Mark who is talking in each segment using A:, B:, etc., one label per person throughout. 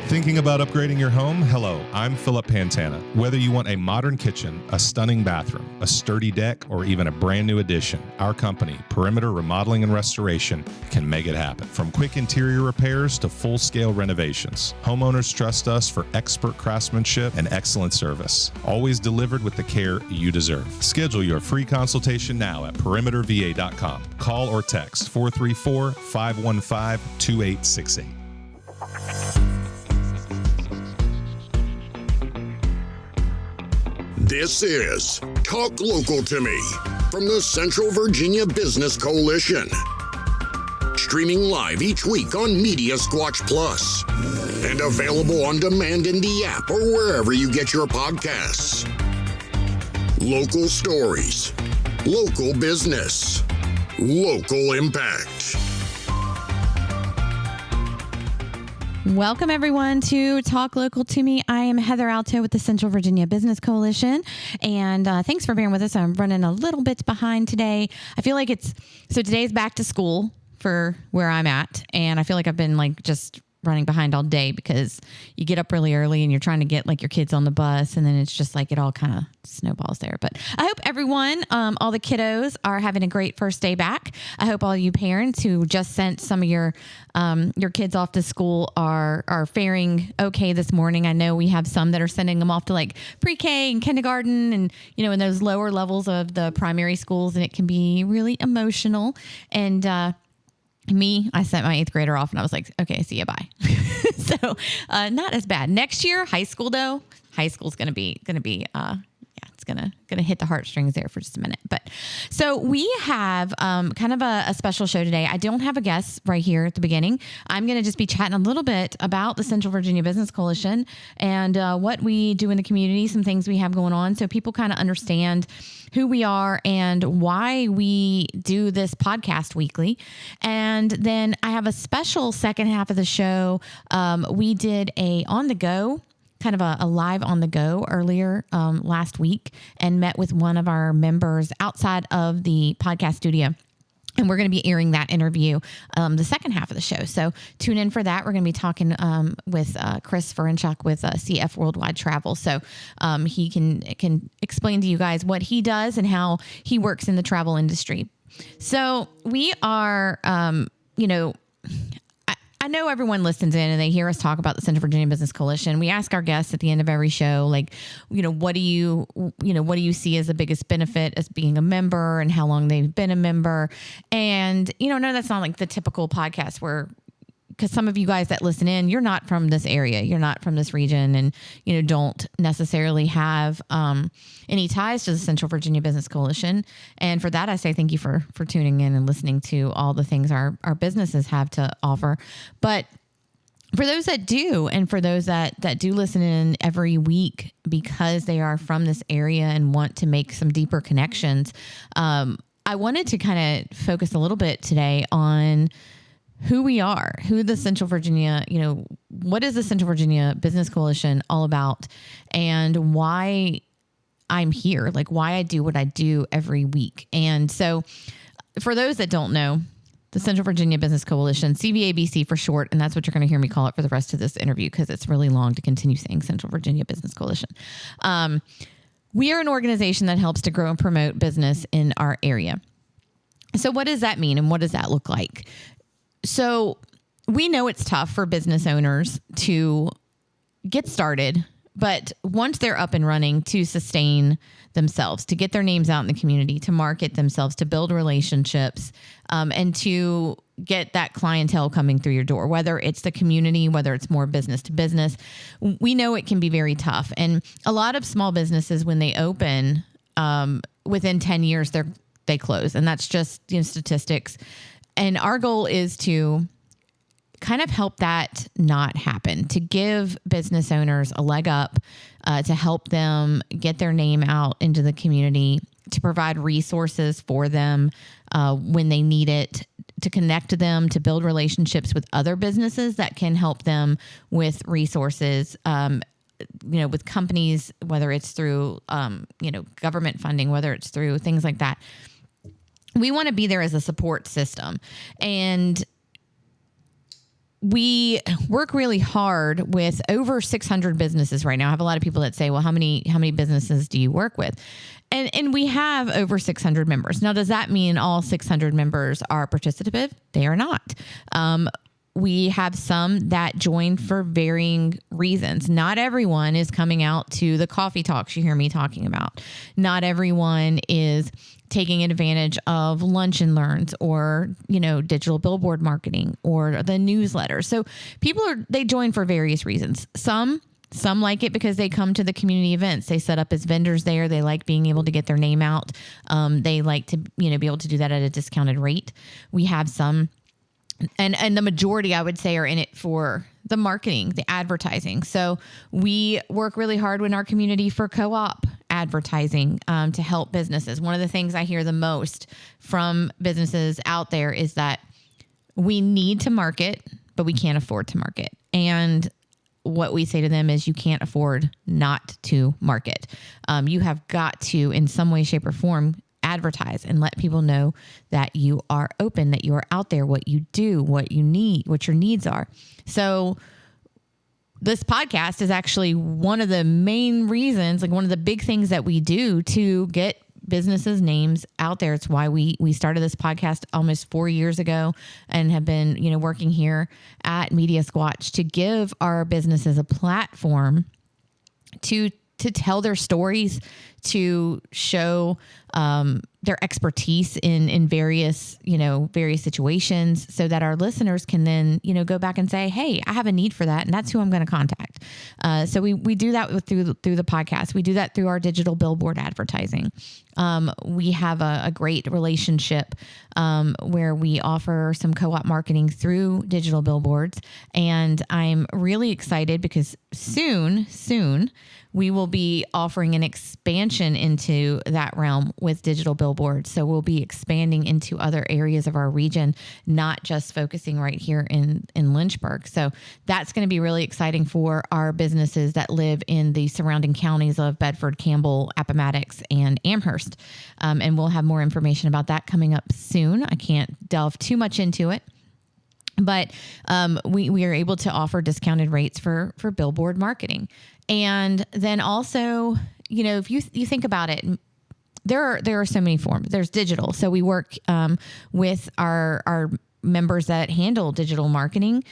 A: Thinking about upgrading your home? Hello, I'm Philip Pantana. Whether you want a modern kitchen, a stunning bathroom, a sturdy deck, or even a brand new addition, our company, Perimeter Remodeling and Restoration, can make it happen. From quick interior repairs to full-scale renovations, homeowners trust us for expert craftsmanship and excellent service, always delivered with the care you deserve. Schedule your free consultation now at perimeterva.com. Call or text 434-515-2868.
B: This is Talk Local to Me from the Central Virginia Business Coalition. Streaming live each week on Media Squatch Plus and available on demand in the app or wherever you get your podcasts. Local stories, local business, local impact.
C: Welcome, everyone, to Talk Local to Me. I am Heather Alto with the Central Virginia Business Coalition, and thanks for bearing with us. I'm running a little bit behind today. I feel like today's back to school for where I'm at, and I feel like I've been just running behind all day because you get up really early and you're trying to get your kids on the bus, and then it's just it all kind of snowballs there. But I hope everyone, all the kiddos, are having a great first day back. I hope all you parents who just sent some of your kids off to school are faring okay this morning. I know we have some that are sending them off to pre-K and kindergarten and, in those lower levels of the primary schools, and it can be really emotional. And, I sent my 8th grader off and I was like, okay, see ya, bye. So, not as bad. Next year, high school though, high school's going to be, it's going to hit the heartstrings there for just a minute. But so we have, kind of a special show today. I don't have a guest right here at the beginning. I'm going to just be chatting a little bit about the Central Virginia Business Coalition and, what we do in the community, some things we have going on, so people kind of understand who we are and why we do this podcast weekly. And then I have a special second half of the show. We did a on the go, kind of a live on the go earlier last week, and met with one of our members outside of the podcast studio. And we're going to be airing that interview the second half of the show. So tune in for that. We're going to be talking with Chris Ferenchuk with CF Worldwide Travel. So he can explain to you guys what he does and how he works in the travel industry. So we are, I know everyone listens in and they hear us talk about the Central Virginia Business Coalition. We ask our guests at the end of every show, what do you see as the biggest benefit as being a member and how long they've been a member? And, no, that's not the typical podcast because some of you guys that listen in, you're not from this area, you're not from this region, and, don't necessarily have any ties to the Central Virginia Business Coalition. And for that, I say thank you for tuning in and listening to all the things our businesses have to offer. But for those that do, and for those that do listen in every week because they are from this area and want to make some deeper connections, I wanted to kind of focus a little bit today on who we are, who the Central Virginia, what is the Central Virginia Business Coalition all about, and why I'm here, why I do what I do every week. And so for those that don't know, the Central Virginia Business Coalition, CVABC for short, and that's what you're going to hear me call it for the rest of this interview because it's really long to continue saying Central Virginia Business Coalition. We are an organization that helps to grow and promote business in our area. So what does that mean and what does that look like? So we know it's tough for business owners to get started, but once they're up and running, to sustain themselves, to get their names out in the community, to market themselves, to build relationships, and to get that clientele coming through your door, whether it's the community, whether it's more business to business. We know it can be very tough. And a lot of small businesses, when they open, within 10 years, they close. And that's just statistics. And our goal is to kind of help that not happen, to give business owners a leg up, to help them get their name out into the community, to provide resources for them when they need it, to connect them, to build relationships with other businesses that can help them with resources, with companies, whether it's through, government funding, whether it's through things like that. We want to be there as a support system. And we work really hard with over 600 businesses right now. I have a lot of people that say, well, how many businesses do you work with? And we have over 600 members. Now, does that mean all 600 members are participative? They are not. We have some that join for varying reasons. Not everyone is coming out to the coffee talks you hear me talking about. Not everyone is taking advantage of lunch and learns or, digital billboard marketing or the newsletter. So they join for various reasons. Some like it because they come to the community events. They set up as vendors there. They like being able to get their name out. They like to, be able to do that at a discounted rate. We have some, and the majority, I would say, are in it for the marketing, the advertising. So we work really hard in our community for co-op advertising to help businesses. One of the things I hear the most from businesses out there is that we need to market, but we can't afford to market. And what we say to them is you can't afford not to market. You have got to, in some way, shape, or form, advertise and let people know that you are open, that you are out there, what you do, what you need, what your needs are. So this podcast is actually one of the main reasons, like one of the big things that we do to get businesses' names out there. It's why we started this podcast almost 4 years ago and have been, working here at Media Squatch to give our businesses a platform to tell their stories, to show their expertise in various situations, so that our listeners can then, go back and say, hey, I have a need for that. And that's who I'm going to contact. So we do that through the podcast. We do that through our digital billboard advertising. We have a great relationship where we offer some co-op marketing through digital billboards. And I'm really excited because soon we will be offering an expansion into that realm with digital billboards. So we'll be expanding into other areas of our region, not just focusing right here in Lynchburg. So that's going to be really exciting for our businesses that live in the surrounding counties of Bedford, Campbell, Appomattox, and Amherst. And we'll have more information about that coming up soon. I can't delve too much into it. But we are able to offer discounted rates for billboard marketing. And then also, if you think about it, there are so many forms. There's digital. So we work with our members that handle digital marketing,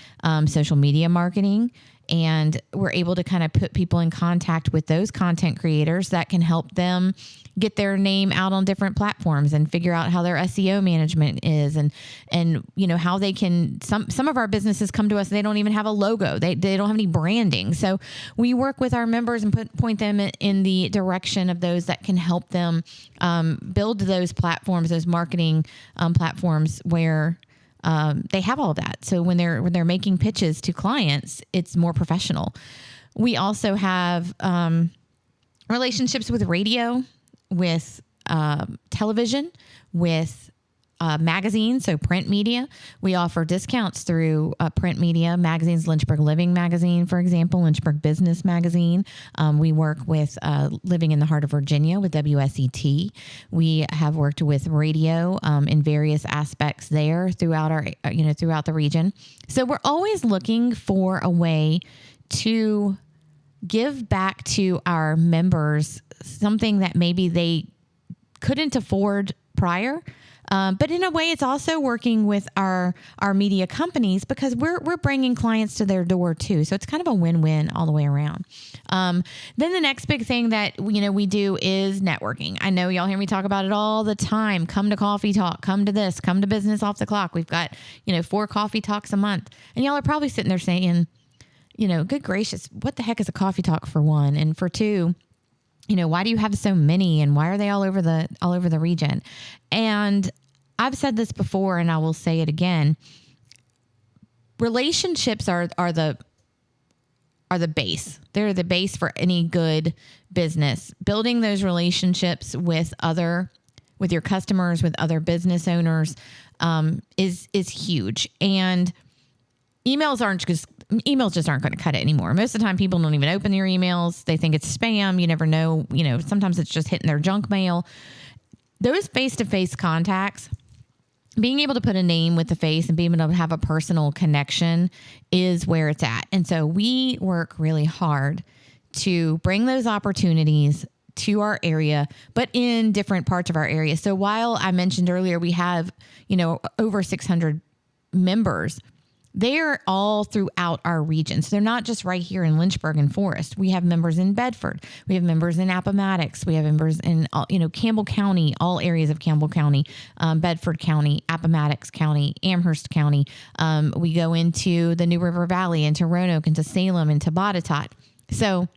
C: social media marketing, and we're able to kind of put people in contact with those content creators that can help them get their name out on different platforms and figure out how their SEO management is and how they can, some of our businesses come to us, they don't even have a logo. They don't have any branding. So we work with our members and point them in the direction of those that can help them build those platforms, those marketing platforms where they have all of that. So when they're making pitches to clients, it's more professional. We also have relationships with radio, with television, with magazines, so print media. We offer discounts through print media magazines, Lynchburg Living Magazine, for example, Lynchburg Business Magazine. We work with Living in the Heart of Virginia with WSET. We have worked with radio in various aspects there throughout throughout the region. So we're always looking for a way to give back to our members something that maybe they couldn't afford prior. But in a way, it's also working with our media companies because we're bringing clients to their door too. So it's kind of a win-win all the way around. Then the next big thing that we do is networking. I know y'all hear me talk about it all the time. Come to Coffee Talk, come to this, come to Business Off the Clock. We've got 4 coffee talks a month, and y'all are probably sitting there saying, good gracious, what the heck is a coffee talk for one? And for two, why do you have so many, and why are they all over the region? And I've said this before, and I will say it again. Relationships are the base. They're the base for any good business. Building those relationships with your customers, with other business owners, is huge. And emails just aren't going to cut it anymore. Most of the time, people don't even open their emails. They think it's spam. You never know. Sometimes it's just hitting their junk mail. Those face-to-face contacts, being able to put a name with the face and being able to have a personal connection is where it's at. And so we work really hard to bring those opportunities to our area, but in different parts of our area. So while I mentioned earlier, we have, over 600 members, they're all throughout our region. So they're not just right here in Lynchburg and Forest. We have members in Bedford. We have members in Appomattox. We have members in, Campbell County, all areas of Campbell County, Bedford County, Appomattox County, Amherst County. We go into the New River Valley, into Roanoke, into Salem, into Botetourt. So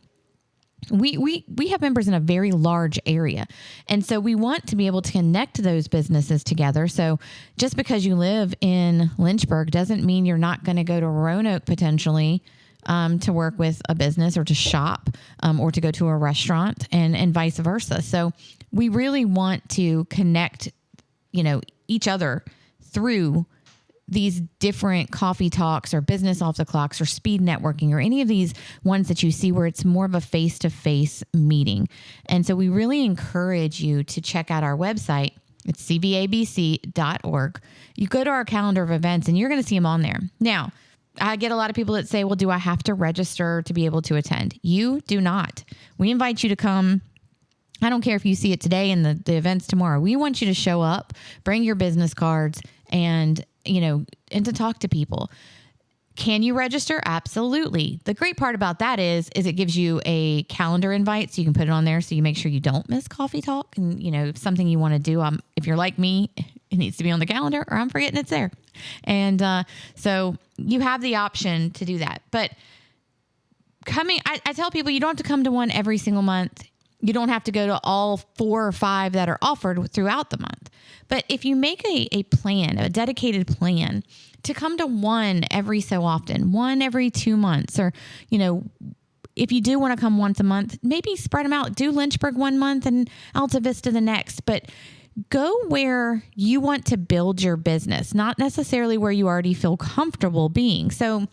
C: we have members in a very large area. And so we want to be able to connect those businesses together. So just because you live in Lynchburg doesn't mean you're not going to go to Roanoke potentially to work with a business or to shop or to go to a restaurant and vice versa. So we really want to connect, each other through these different coffee talks or business off the clocks or speed networking or any of these ones that you see where it's more of a face-to-face meeting. And so we really encourage you to check out our website. It's CVABC.org. You go to our calendar of events and you're going to see them on there. Now, I get a lot of people that say, well, do I have to register to be able to attend? You do not. We invite you to come. I don't care if you see it today and the event's tomorrow. We want you to show up, bring your business cards, and to talk to people. Can you register? Absolutely. The great part about that is it gives you a calendar invite, so you can put it on there so you make sure you don't miss coffee talk. And, if something you want to do, if you're like me, it needs to be on the calendar or I'm forgetting it's there. And so you have the option to do that. But I tell people you don't have to come to one every single month. You don't have to go to all 4 or 5 that are offered throughout the month. But if you make a plan, a dedicated plan to come to one every so often, one every 2 months, or, if you do want to come once a month, maybe spread them out. Do Lynchburg one month and Alta Vista the next. But go where you want to build your business, not necessarily where you already feel comfortable being. So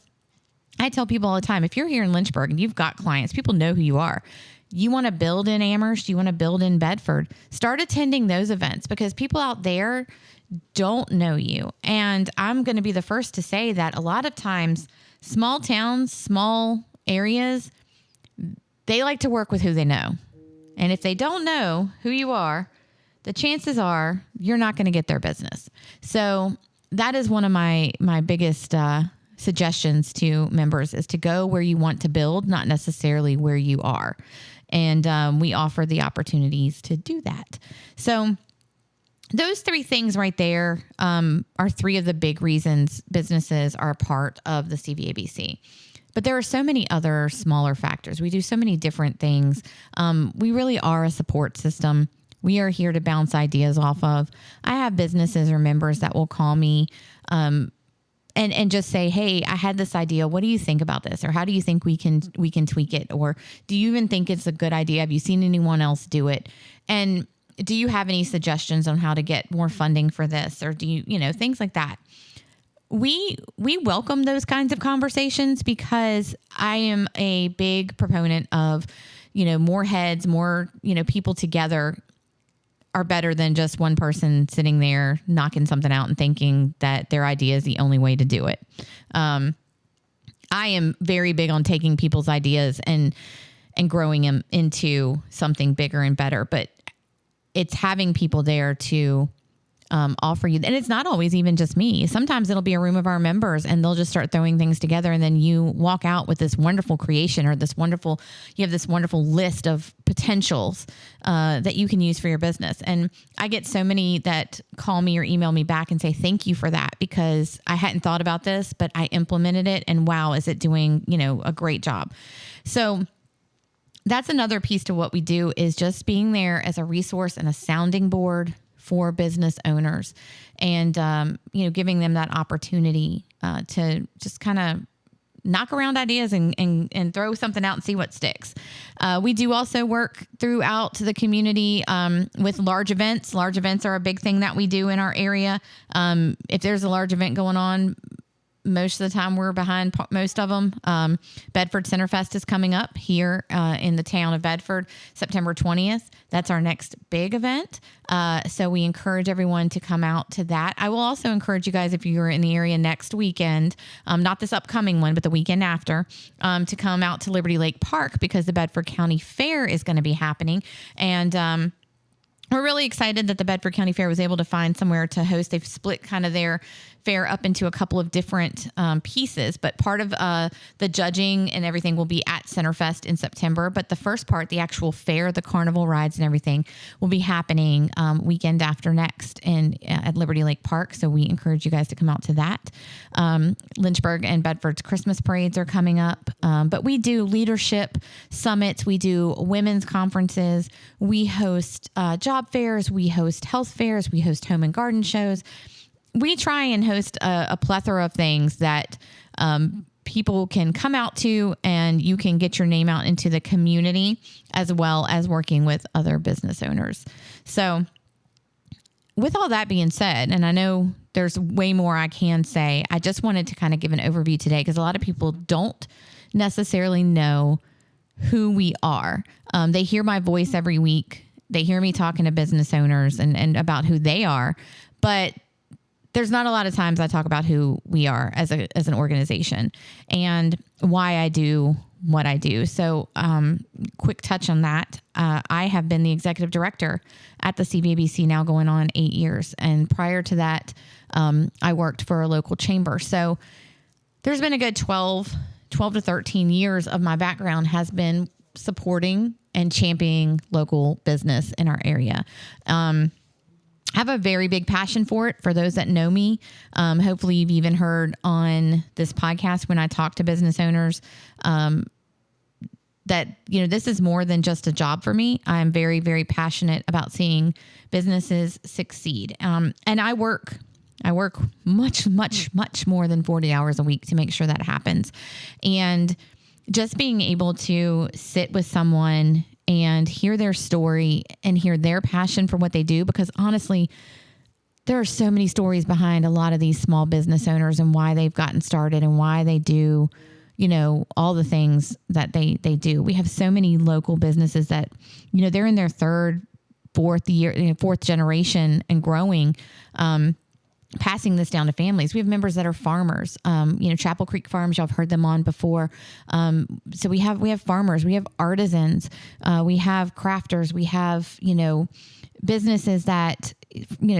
C: I tell people all the time, if you're here in Lynchburg and you've got clients, people know who you are. You want to build in Amherst, you want to build in Bedford, start attending those events because people out there don't know you. And I'm going to be the first to say that a lot of times, small towns, small areas, they like to work with who they know. And if they don't know who you are, the chances are you're not going to get their business. So that is one of my biggest suggestions to members is to go where you want to build, not necessarily where you are. And we offer the opportunities to do that. So those 3 things right there are 3 of the big reasons businesses are a part of the CVABC. But there are so many other smaller factors. We do so many different things. We really are a support system. We are here to bounce ideas off of. I have businesses or members that will call me and just say, hey, I had this idea. What do you think about this? Or how do you think we can tweak it? Or do you even think it's a good idea? Have you seen anyone else do it? And do you have any suggestions on how to get more funding for this? Or do you, things like that. We welcome those kinds of conversations because I am a big proponent of, more heads, more, people together are better than just one person sitting there knocking something out and thinking that their idea is the only way to do it. I am very big on taking people's ideas and growing them into something bigger and better, but it's having people there to offer you. And it's not always even just me. Sometimes it'll be a room of our members and they'll just start throwing things together. And then you walk out with this wonderful creation or you have this wonderful list of potentials that you can use for your business. And I get so many that call me or email me back and say, thank you for that because I hadn't thought about this, but I implemented it and wow, is it doing, a great job. So that's another piece to what we do is just being there as a resource and a sounding board for business owners and, giving them that opportunity to just kind of knock around ideas and throw something out and see what sticks. We do also work throughout the community with large events. Large events are a big thing that we do in our area. If there's a large event going on, most of the time we're behind most of them. Bedford Centerfest is coming up here in the town of Bedford, September 20th. That's our next big event. So we encourage everyone to come out to that. I will also encourage you guys, if you're in the area next weekend, not this upcoming one, but the weekend after, to come out to Liberty Lake Park, because the Bedford County Fair is going to be happening. And we're really excited that the Bedford County Fair was able to find somewhere to host. They've split kind of their fair up into a couple of different pieces, but part of the judging and everything will be at Centerfest in September. But the first part, the actual fair, the carnival rides and everything, will be happening weekend after next at Liberty Lake Park. So we encourage you guys to come out to that. Lynchburg and Bedford's Christmas parades are coming up, but we do leadership summits. We do women's conferences. We host job fairs. We host health fairs. We host home and garden shows. We try and host a plethora of things that people can come out to, and you can get your name out into the community, as well as working with other business owners. So with all that being said, and I know there's way more I can say, I just wanted to kind of give an overview today, because a lot of people don't necessarily know who we are. They hear my voice every week. They hear me talking to business owners and about who they are, but there's not a lot of times I talk about who we are as an organization and why I do what I do. So, quick touch on that. I have been the executive director at the CVABC now going on 8 years. And prior to that, I worked for a local chamber. So there's been a good 12 to 13 years of my background has been supporting and championing local business in our area. I have a very big passion for it. For those that know me, hopefully you've even heard on this podcast when I talk to business owners that, this is more than just a job for me. I'm very, very passionate about seeing businesses succeed. And I work much, much, much more than 40 hours a week to make sure that happens. And just being able to sit with someone and hear their story and hear their passion for what they do, because honestly, there are so many stories behind a lot of these small business owners and why they've gotten started and why they do, all the things that they do. We have so many local businesses that, they're in their third, fourth generation and growing, passing this down to families. We have members that are farmers, Chapel Creek Farms, y'all have heard them on before. So we have farmers, we have artisans, we have crafters, we have, businesses that,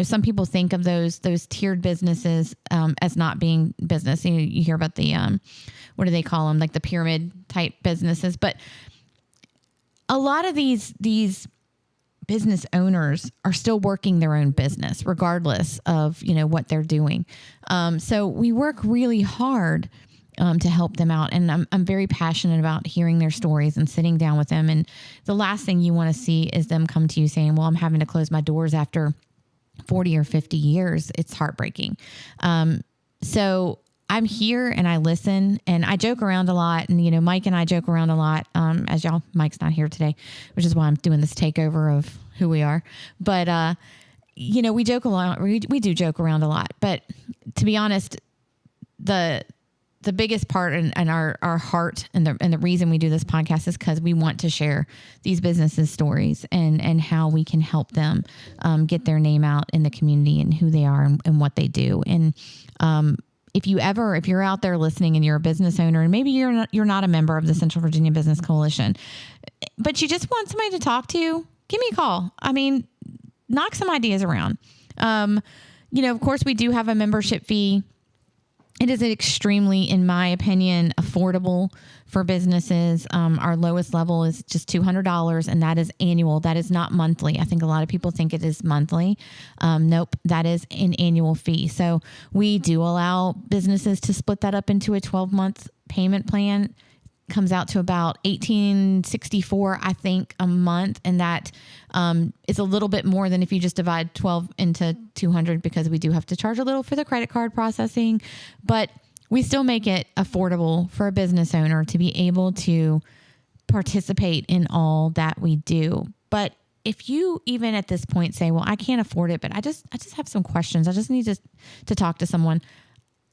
C: some people think of those tiered businesses, as not being business. You hear about the, what do they call them? Like the pyramid type businesses, but a lot of these business owners are still working their own business regardless of, what they're doing. So we work really hard to help them out. And I'm very passionate about hearing their stories and sitting down with them. And the last thing you want to see is them come to you saying, well, I'm having to close my doors after 40 or 50 years. It's heartbreaking. So I'm here and I listen and I joke around a lot. And, Mike and I joke around a lot. As y'all, Mike's not here today, which is why I'm doing this takeover of who we are. But, we joke a lot. We do joke around a lot. But to be honest, the biggest part and our heart and the reason we do this podcast is because we want to share these businesses' stories and how we can help them get their name out in the community and who they are and what they do. And if you're out there listening and you're a business owner and maybe you're not a member of the Central Virginia Business Coalition, but you just want somebody to talk to, give me a call. I mean, knock some ideas around. Of course we do have a membership fee. It is extremely, in my opinion, affordable for businesses. Our lowest level is just $200, and that is annual. That is not monthly. I think a lot of people think it is monthly. Nope, that is an annual fee. So we do allow businesses to split that up into a 12-month payment plan. Comes out to about $1,864, I think, a month. And that is a little bit more than if you just divide 12 into 200, because we do have to charge a little for the credit card processing, but we still make it affordable for a business owner to be able to participate in all that we do. But if you even at this point say, well, I can't afford it, but I just have some questions. I just need to talk to someone.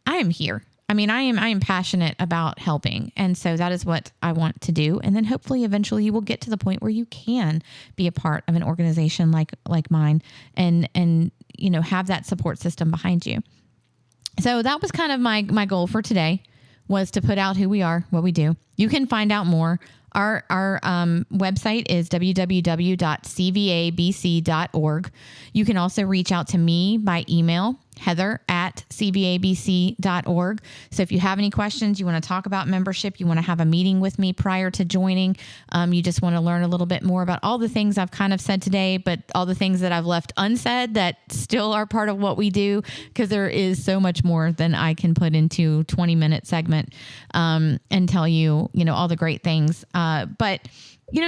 C: I am here. I mean, I am passionate about helping. And so that is what I want to do. And then hopefully eventually you will get to the point where you can be a part of an organization like mine and, have that support system behind you. So that was kind of my goal for today, was to put out who we are, what we do. You can find out more. Our website is www.cvabc.org. You can also reach out to me by email, heather@cvabc.org. So if you have any questions, you want to talk about membership, you want to have a meeting with me prior to joining, you just want to learn a little bit more about all the things I've kind of said today, but all the things that I've left unsaid that still are part of what we do, because there is so much more than I can put into 20-minute segment and tell you, all the great things. But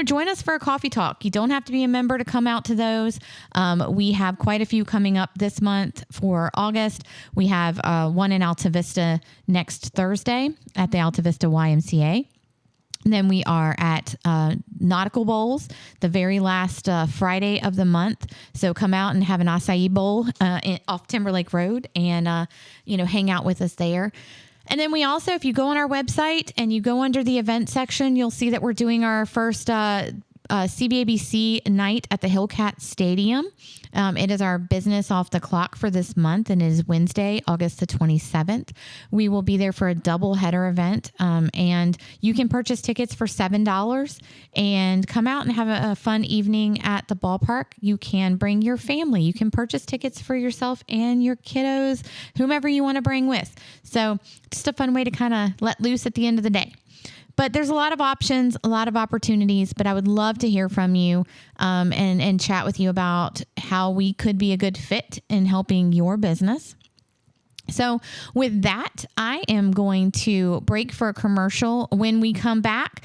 C: join us for a coffee talk. You don't have to be a member to come out to those. We have quite a few coming up this month for August. We have one in Alta Vista next Thursday at the Alta Vista YMCA. And then we are at Nautical Bowls the very last Friday of the month. So come out and have an acai bowl off Timberlake Road and, hang out with us there. And then we also, if you go on our website and you go under the event section, you'll see that we're doing our first CVABC night at the Hillcat Stadium. It is our business off the clock for this month, and it is Wednesday, August the 27th. We will be there for a double header event, and you can purchase tickets for $7 and come out and have a fun evening at the ballpark. You can bring your family. You can purchase tickets for yourself and your kiddos, whomever you want to bring with. So just a fun way to kind of let loose at the end of the day. But there's a lot of options, a lot of opportunities, but I would love to hear from you and chat with you about how we could be a good fit in helping your business. So with that, I am going to break for a commercial. When we come back,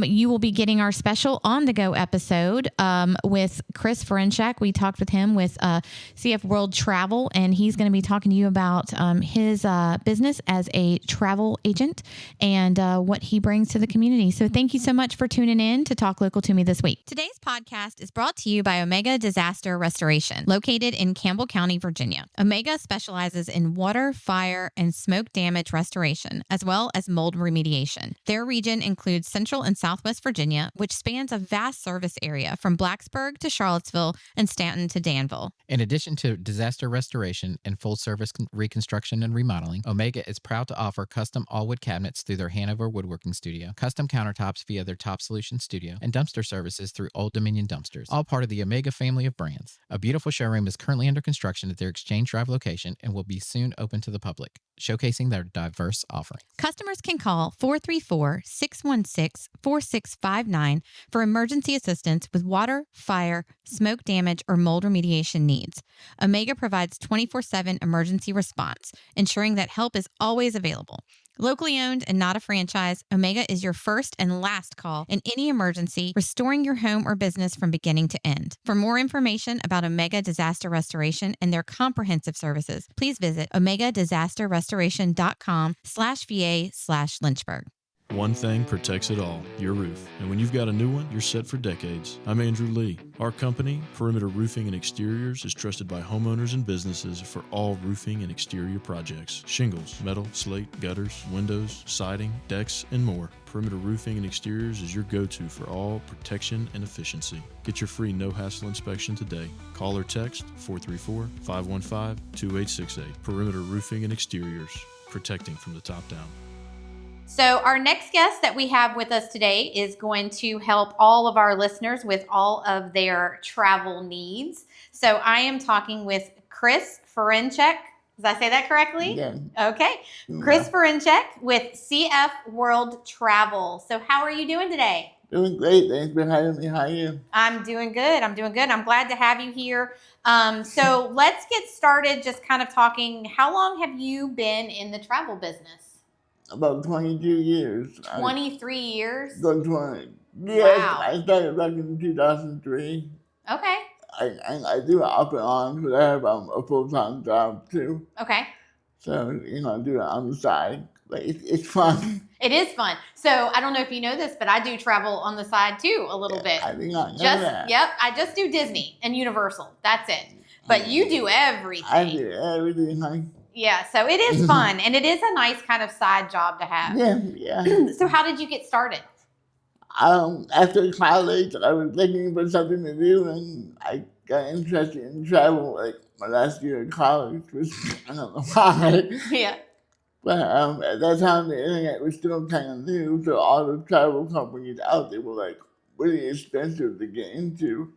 C: you will be getting our special on-the-go episode with Chris Ferenczak. We talked with him with CF World Travel, and he's going to be talking to you about his business as a travel agent and what he brings to the community. So thank you so much for tuning in to Talk Local to Me this week. Today's podcast is brought to you by Omega Disaster Restoration, located in Campbell County, Virginia. Omega specializes in water, fire, and smoke damage restoration, as well as mold remediation. Their region includes Central and Southwest Virginia, which spans a vast service area from Blacksburg to Charlottesville and Stanton to Danville.
D: In addition to disaster restoration and full-service reconstruction and remodeling, Omega is proud to offer custom all-wood cabinets through their Hanover Woodworking Studio, custom countertops via their Top Solution Studio, and dumpster services through Old Dominion Dumpsters, all part of the Omega family of brands. A beautiful showroom is currently under construction at their Exchange Drive location and will be soon open to the public, showcasing their diverse offerings.
C: Customers can call 434-616-4659 for emergency assistance with water, fire, smoke damage, or mold remediation needs. Omega provides 24/7 emergency response, ensuring that help is always available. Locally owned and not a franchise, Omega is your first and last call in any emergency, restoring your home or business from beginning to end. For more information about Omega Disaster Restoration and their comprehensive services, please visit omegadisasterrestoration.com/VA/Lynchburg.
E: One thing protects it all, your roof. And when you've got a new one, you're set for decades. I'm Andrew Lee. Our company, Perimeter Roofing and Exteriors, is trusted by homeowners and businesses for all roofing and exterior projects. Shingles, metal, slate, gutters, windows, siding, decks, and more. Perimeter Roofing and Exteriors is your go-to for all protection and efficiency. Get your free no-hassle inspection today. Call or text 434-515-2868. Perimeter Roofing and Exteriors, protecting from the top down.
C: So our next guest that we have with us today is going to help all of our listeners with all of their travel needs. So I am talking with Chris Ferenczak. Did I say that correctly?
F: Yeah.
C: Okay. Chris Ferenczak with CF World Travel. So how are you doing today?
F: Doing great. Thanks for having me. How are you?
C: I'm doing good. I'm glad to have you here. So let's get started just kind of talking. How long have you been in the travel business?
F: About 22 years.
C: 23 years?
F: Go 20. Yes,
C: Wow.
F: I started back in 2003.
C: Okay.
F: I do it off and on because I have a full-time job too.
C: Okay.
F: So, I do it on the side. But it's fun.
C: It is fun. So I don't know if you know this, but I do travel on the side too a little bit.
F: I did not know that.
C: Yep. I just do Disney and Universal. That's it. But you do everything.
F: I do everything, honey.
C: Yeah, so it is fun, and it is a nice kind of side job to have.
F: Yeah.
C: So how did you get started?
F: After college, I was looking for something to do, and I got interested in travel, like my last year of college, which I don't know why.
C: Yeah.
F: But at that time, the internet was still kind of new, so all the travel companies out there were like really expensive to get into.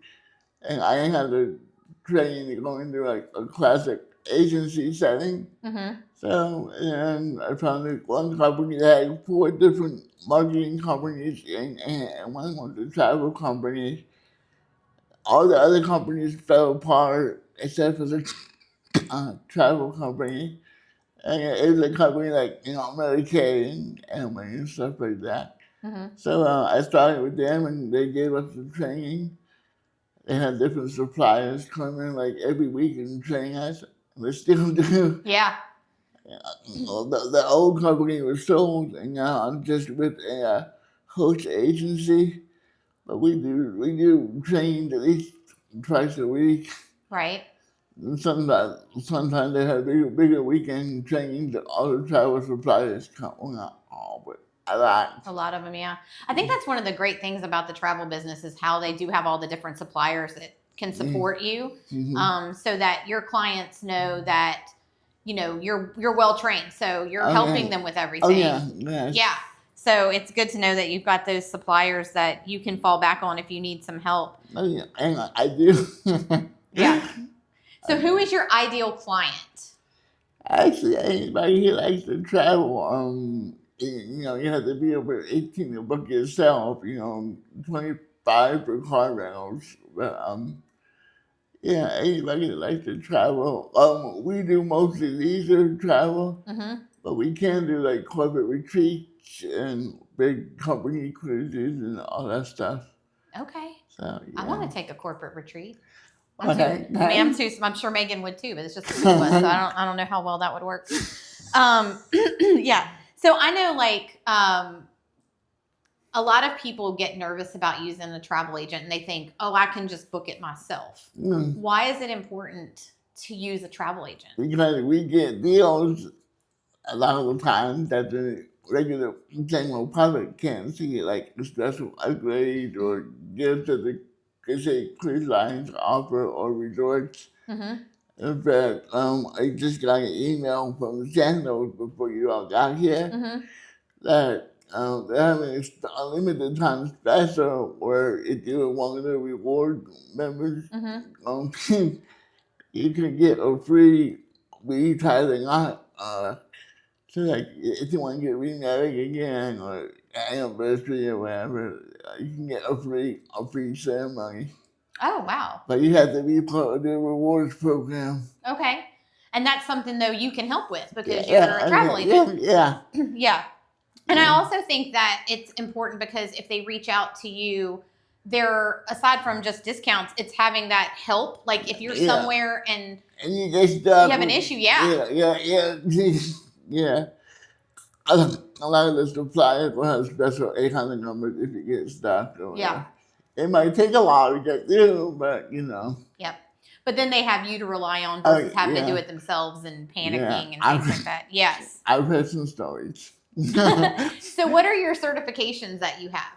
F: And I had to train to go into like a classic agency setting.
C: Mm-hmm.
F: So, and I found that one company that had 4 different marketing companies, and one was a travel company. All the other companies fell apart except for the travel company. And it was a company like, Medicaid and Amway and stuff like that.
C: Mm-hmm.
F: So I started with them, and they gave us the training. They had different suppliers come in like every week and train us. They still do.
C: Yeah.
F: The old company was sold, and now I'm just with a host agency. But we do training at least twice a week.
C: Right.
F: And sometimes they have bigger weekend trainings that all the travel suppliers come. Well, not all, but a lot.
C: A lot of them, yeah. I think that's one of the great things about the travel business is how they do have all the different suppliers that can support you, so that your clients know that you're well trained, so you're helping them with everything.
F: Oh yeah, yes.
C: Yeah. So it's good to know that you've got those suppliers that you can fall back on if you need some help.
F: Oh yeah, and I do.
C: Yeah. So who is your ideal client?
F: Actually, anybody who likes to travel, you have to be over 18 to book yourself, 25 for car rentals. But, yeah, anybody that likes to travel. We do mostly leisure travel, but we can do like corporate retreats and big company cruises and all that stuff.
C: Okay.
F: So, yeah.
C: I want to take a corporate retreat.
F: Okay.
C: I'm sure Megan would too, but it's just the two of us, so I don't know how well that would work. Yeah. So I know a lot of people get nervous about using a travel agent, and they think, oh, I can just book it myself. Why is it important to use a travel agent?
F: Because we get deals a lot of the time that the regular general public can't see, like a special upgrade or gifts that the cruise lines offer or resorts. In fact, I just got an email from Sandals before you all got here that they're having a limited time special where if you're one of the reward members, you can get a free retitling on. So like if you want to get remarried again or anniversary or whatever, you can get a free ceremony.
C: Oh, wow.
F: But you have to be part of the rewards program.
C: Okay. And that's something, though, you can help with because you're a travel agent.
F: Yeah.
C: Yeah. And I also think that it's important because if they reach out to you, they're, aside from just discounts, it's having that help. Like if you're somewhere and
F: you just
C: you have an issue,
F: Yeah. A lot of the suppliers will have special 800 numbers if you get stuck.
C: Yeah.
F: It might take a while to get through, but
C: Yep. But then they have you to rely on versus having to do it themselves and panicking and things like that. Yes.
F: I've heard some stories.
C: So what are your certifications that you have?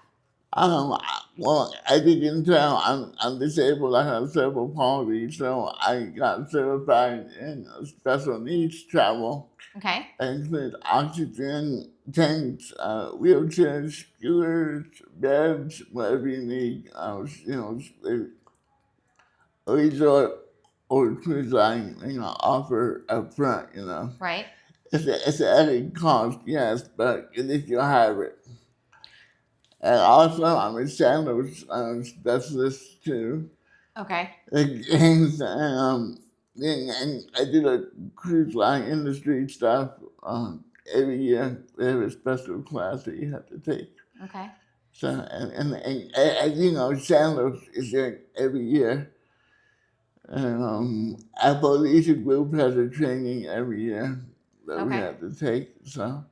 F: Well, as you can tell, I'm disabled. I have cerebral palsy, so I got certified in special needs travel.
C: Okay.
F: That includes oxygen tanks, wheelchairs, scooters, beds, whatever you need. A resort or cruise line, offer up front,
C: Right.
F: It's an added cost, yes, but at least you'll have it. And also, I'm a sandals specialist too.
C: Okay.
F: And I do the cruise line industry stuff. Every year, they have a special class that you have to take.
C: Okay.
F: So, and as you know, sandals is there every year. And Apple Leisure Group has a training every year that we have to take. So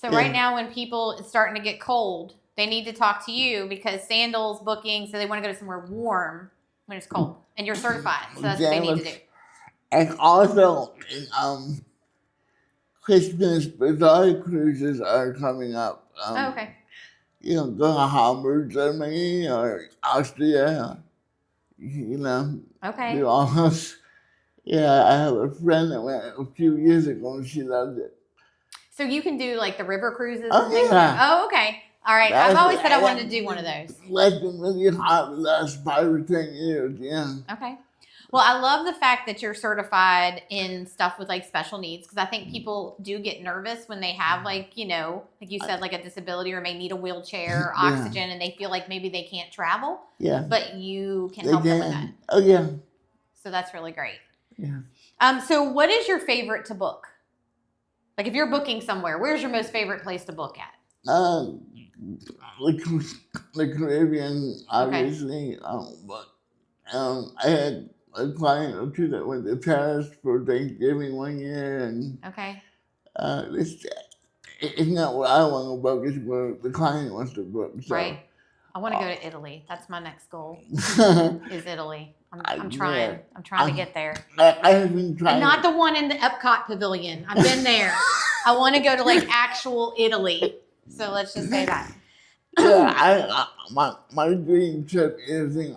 C: right now, when people it's starting to get cold, they need to talk to you because sandals booking, so they want to go to somewhere warm when it's cold, and you're certified, so that's what they need to do.
F: And also, Christmas bizarre cruises are coming up.
C: Oh, okay.
F: You know, go to Hamburg, Germany, or Austria. You know,
C: Okay.
F: do all those. Yeah, I have a friend that went a few years ago and she loved it.
C: So you can do like the river cruises
F: Oh,
C: and things?
F: yeah.
C: Oh, okay. All right. I've always said I wanted to do one of those.
F: Less than really hot the last 5 or 10 years, yeah.
C: Okay. Well, I love the fact that you're certified in stuff with like special needs, because I think people do get nervous when they have like, you know, like you said, like a disability or may need a wheelchair or oxygen, and they feel like maybe they can't travel.
F: Yeah.
C: But you can help them with that.
F: Oh, yeah.
C: So that's really great.
F: Yeah.
C: So what is your favorite to book? Like if you're booking somewhere, where's your most favorite place to book at?
F: The Caribbean, obviously. Okay. But I had a client or two that went to Paris for Thanksgiving one year, and
C: okay,
F: it's not where I want to book; it's where the client wants to book. So.
C: Right. I want to go to Italy. That's my next goal. Is Italy. I'm trying.
F: Yeah.
C: I'm trying to get there.
F: I have been trying.
C: And not the one in the Epcot Pavilion. I've been there. I want to go to like actual Italy. So let's just say that.
F: Yeah, my dream trip is in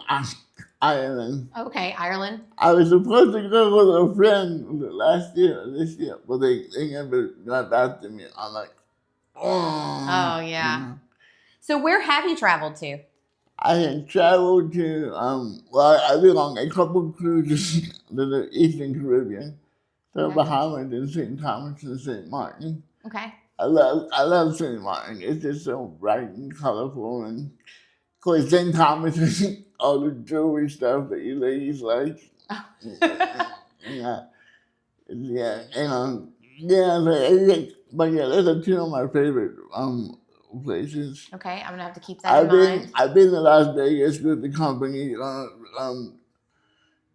F: Ireland.
C: Okay, Ireland.
F: I was supposed to go with a friend last year or this year, but they never got back to me. I'm like,
C: oh yeah. So where have you traveled to?
F: I had traveled to, I've been on a couple cruises to the Eastern Caribbean, so Bahamas and St. Thomas and St. Martin.
C: Okay.
F: I love St. Martin. It's just so bright and colorful, and of course St. Thomas is all the jewelry stuff that you ladies like. Yeah, but yeah, those are two of my favorite places.
C: Okay, I'm gonna have to keep that in mind.
F: I've been to Las Vegas with the company,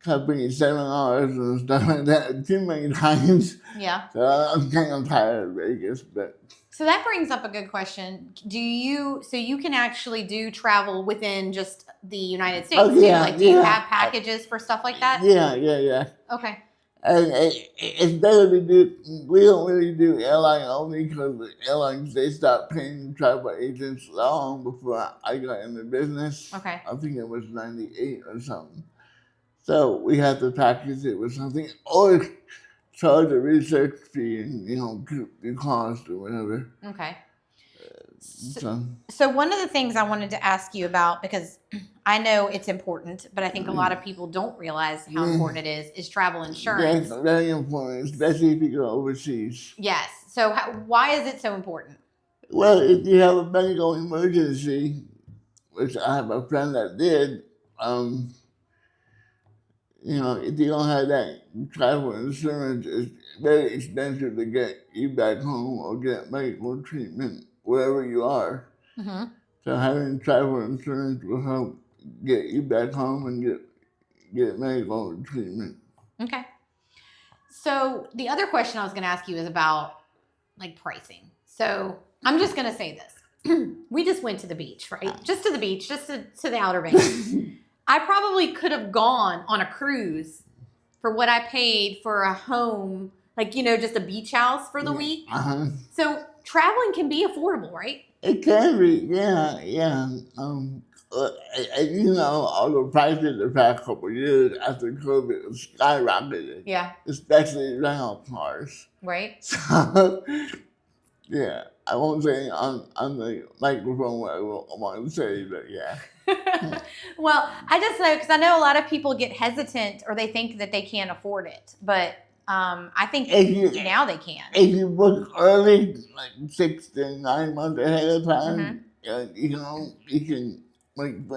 F: company seminars and stuff like that too many times.
C: Yeah.
F: So I'm kind of tired of Vegas, but.
C: So that brings up a good question. So you can actually do travel within just the United States?
F: Oh, yeah,
C: Like, do you have packages for stuff like that?
F: Yeah.
C: Okay.
F: And it's better to do. We don't really do airline only because the airlines, they stopped paying travel agents long before I got in the business.
C: Okay.
F: I think it was 98 or something. So we had to package it with something or charge a research fee and, keep the cost or whatever.
C: Okay.
F: So
C: one of the things I wanted to ask you about, because I know it's important, but I think a lot of people don't realize how important it is travel insurance.
F: That's very important, especially if you go overseas.
C: Yes. So why is it so important?
F: Well, if you have a medical emergency, which I have a friend that did, if you don't have that travel insurance, it's very expensive to get you back home or get medical treatment wherever you are. Mm-hmm. So having travel insurance will help get you back home and get medical treatment.
C: Okay. So the other question I was going to ask you is about like pricing. So I'm just going to say this. We just went to the beach, right? Just to the beach, just to the Outer Banks. I probably could have gone on a cruise for what I paid for a home, like, just a beach house for the week. Uh-huh. So traveling can be affordable, right?
F: It can be, yeah. All the prices the past couple of years after COVID skyrocketed. Yeah. Especially rental cars.
C: Right.
F: So, yeah. I won't say on the microphone what I want to say, but yeah.
C: Well, I just know, because I know a lot of people get hesitant or they think that they can't afford it. But I think now they can.
F: If you book early, like 6 to 9 months ahead of time, you can make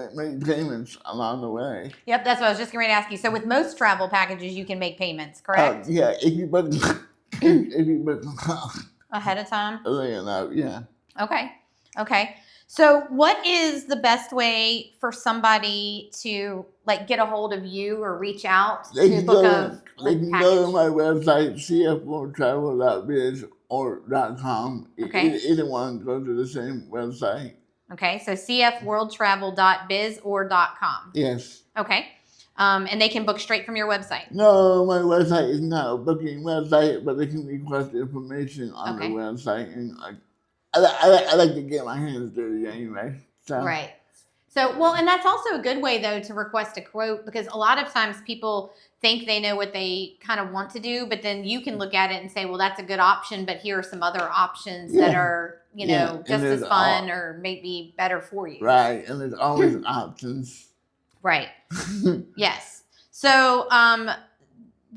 F: payments along the way.
C: Yep, that's what I was just going to ask you. So with most travel packages, you can make payments, correct?
F: Yeah, if you book
C: ahead of time?
F: Early enough, yeah.
C: Okay. So what is the best way for somebody to get a hold of you or reach out to book a
F: They can go to my website, cfworldtravel.biz or .com.
C: Okay.
F: Either one go to the same website.
C: Okay, so cfworldtravel.biz or .com.
F: Yes.
C: Okay.
G: and they can book straight from your website.
F: No, my website is not a booking website, but they can request information on the website, and I like to get my hands dirty anyway. So.
G: Right. So, well, and that's also a good way, though, to request a quote, because a lot of times people think they know what they kind of want to do, but then you can look at it and say, well, that's a good option, but here are some other options that are, you know, just as fun or maybe better for you.
F: Right. And there's always options.
G: Right. Yes. So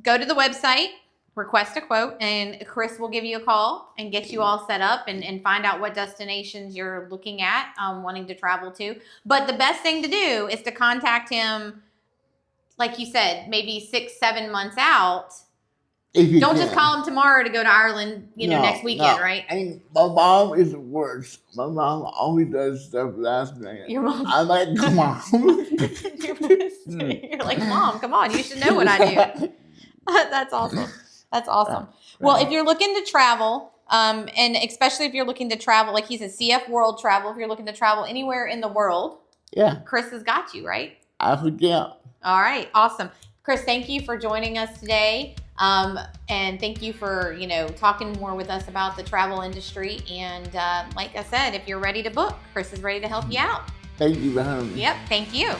G: go to the website, request a quote, and Chris will give you a call and get you all set up and find out what destinations you're looking at, wanting to travel to. But the best thing to do is to contact him, like you said, maybe 6-7 months out. Don't just call him tomorrow to go to Ireland, next weekend, right?
F: I mean, my mom is the worst. My mom always does stuff last minute.
G: Your mom?
F: I'm like, come on.
G: You're like, Mom, come on. You should know what I do. That's awesome. That's awesome. Well, if you're looking to travel, and especially if you're looking to travel, like he said, CF World Travel, if you're looking to travel anywhere in the world, Chris has got you, right?
F: I forget.
G: All right. Awesome. Chris, thank you for joining us today. And thank you for, talking more with us about the travel industry. And like I said, if you're ready to book, Chris is ready to help you out.
F: Thank you for having me.
G: Yep. Thank you.